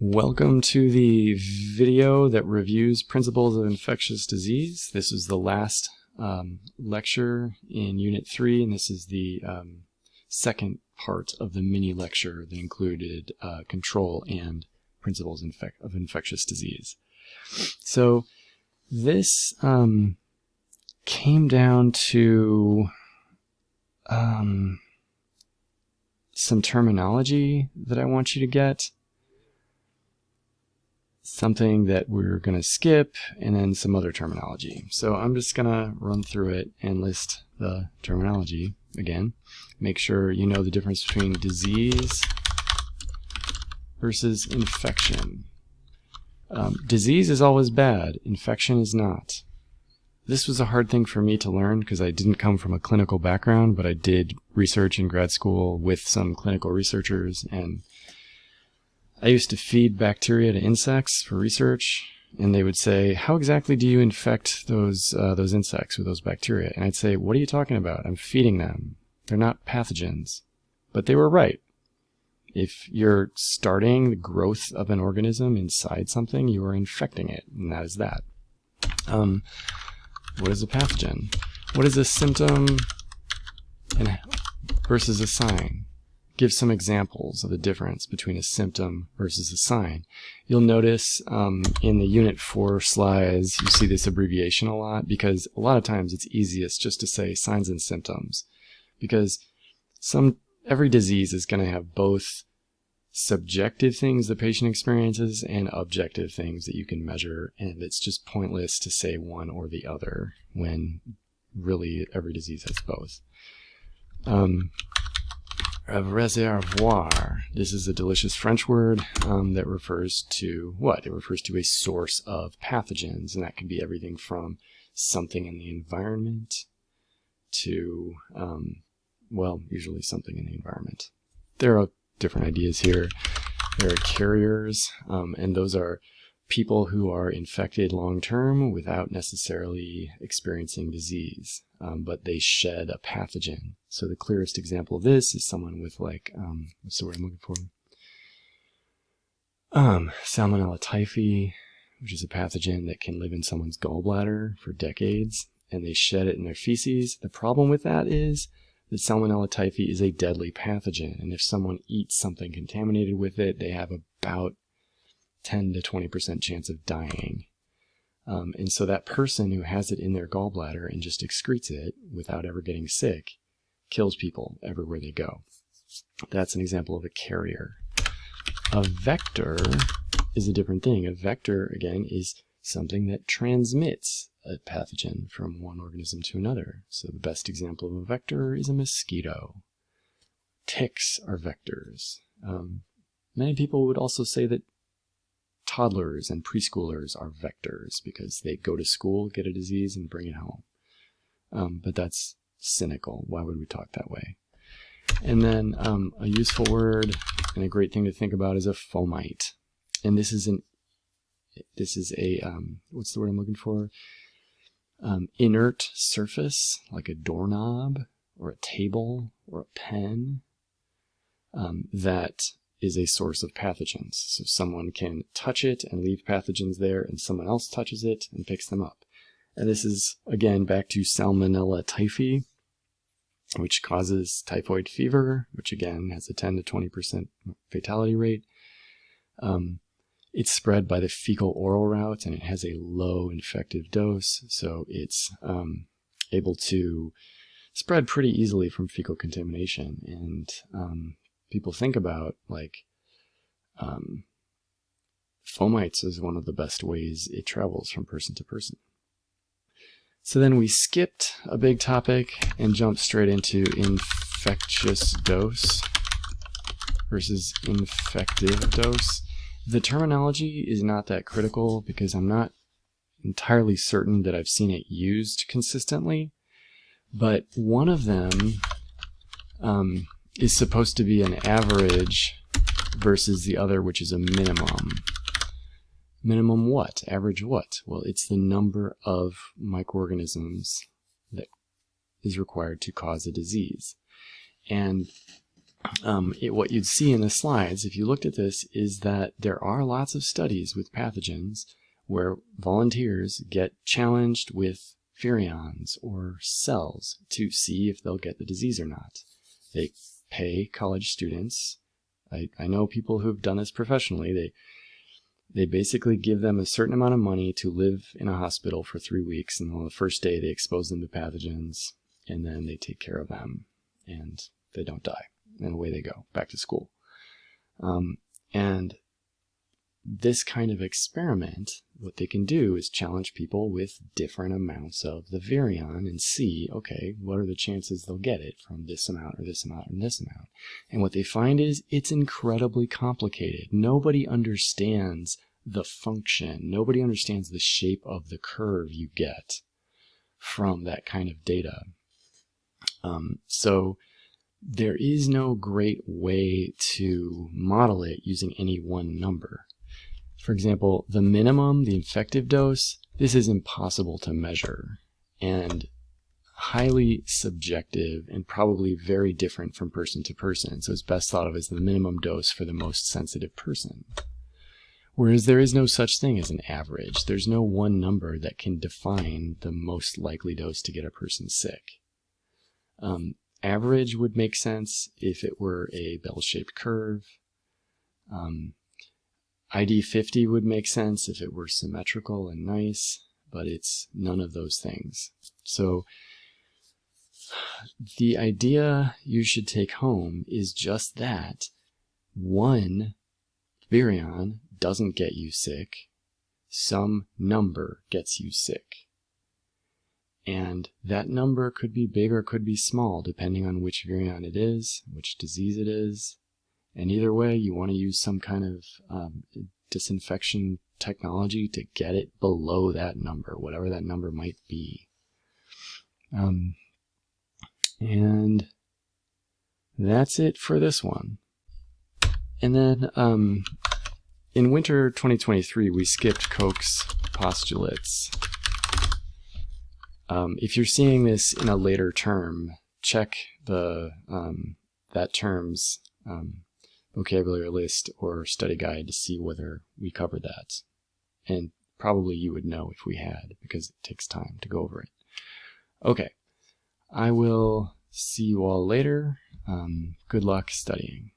Welcome to the video that reviews principles of infectious disease. This is the last lecture in Unit 3, and this is the second part of the mini lecture that included control and principles of infectious disease. So this came down to some terminology that I want you to get. Something that we're going to skip, and then some other terminology. So I'm just going to run through it and list the terminology again. Make sure you know the difference between disease versus infection. Disease is always bad. Infection is not. This was a hard thing for me to learn because I didn't come from a clinical background, but I did research in grad school with some clinical researchers, and I used to feed bacteria to insects for research, and they would say, how exactly do you infect those insects with those bacteria? And I'd say, what are you talking about? I'm feeding them. They're not pathogens. But they were right. If you're starting the growth of an organism inside something, you are infecting it, and that is that. What is a pathogen? What is a symptom versus a sign? Give some examples of the difference between a symptom versus a sign. You'll notice in the Unit 4 slides, you see this abbreviation a lot because a lot of times it's easiest just to say signs and symptoms, because every disease is going to have both subjective things the patient experiences and objective things that you can measure, and it's just pointless to say one or the other when really every disease has both. A réservoir. This is a delicious French word that refers to what? It refers to a source of pathogens, and that can be everything from something in the environment to, well, usually something in the environment. There are different ideas here. There are carriers, and those are people who are infected long-term without necessarily experiencing disease, but they shed a pathogen. So the clearest example of this is someone with what's the word I'm looking for? Salmonella typhi, which is a pathogen that can live in someone's gallbladder for decades, and they shed it in their feces. The problem with that is that Salmonella typhi is a deadly pathogen, and if someone eats something contaminated with it, they have about 10 to 20% chance of dying. And so that person who has it in their gallbladder and just excretes it without ever getting sick kills people everywhere they go. That's an example of a carrier. A vector is a different thing. A vector, again, is something that transmits a pathogen from one organism to another. So the best example of a vector is a mosquito. Ticks are vectors. Many people would also say that toddlers and preschoolers are vectors because they go to school, get a disease, and bring it home. But that's cynical. Why would we talk that way? And then a useful word and a great thing to think about is a fomite. And this is a what's the word I'm looking for? Inert surface, like a doorknob or a table or a pen, that is a source of pathogens. So someone can touch it and leave pathogens there, and someone else touches it and picks them up. And this is, again, back to Salmonella typhi, which causes typhoid fever, which again has a 10 to 20% fatality rate. It's spread by the fecal-oral route, and it has a low infective dose, so it's able to spread pretty easily from fecal contamination. And people think about fomites as one of the best ways it travels from person to person. So then we skipped a big topic and jumped straight into infectious dose versus infective dose. The terminology is not that critical because I'm not entirely certain that I've seen it used consistently, but one of them is supposed to be an average versus the other, which is a minimum. Minimum what? Average what? Well, it's the number of microorganisms that is required to cause a disease. And what you'd see in the slides, if you looked at this, is that there are lots of studies with pathogens where volunteers get challenged with virions or cells to see if they'll get the disease or not. They pay college students. I know people who've done this professionally. They basically give them a certain amount of money to live in a hospital for 3 weeks, and on the first day they expose them to pathogens, and then they take care of them, and they don't die. And away they go, back to school. And this kind of experiment, what they can do is challenge people with different amounts of the virion and see, okay, what are the chances they'll get it from this amount or this amount and this amount. And what they find is it's incredibly complicated. Nobody understands the function. Nobody understands the shape of the curve you get from that kind of data. So there is no great way to model it using any one number. For example, the minimum, the infective dose, this is impossible to measure and highly subjective and probably very different from person to person. So it's best thought of as the minimum dose for the most sensitive person. Whereas there is no such thing as an average. There's no one number that can define the most likely dose to get a person sick. Average would make sense if it were a bell-shaped curve. ID 50 would make sense if it were symmetrical and nice, but it's none of those things. So the idea you should take home is just that one virion doesn't get you sick. Some number gets you sick. And that number could be big or could be small, depending on which virion it is, which disease it is. And either way, you want to use some kind of disinfection technology to get it below that number, whatever that number might be. And that's it for this one. And then in winter 2023, we skipped Koch's postulates. If you're seeing this in a later term, check the that term's vocabulary list or study guide to see whether we covered that. And probably you would know if we had, because it takes time to go over it. Okay, I will see you all later. Good luck studying.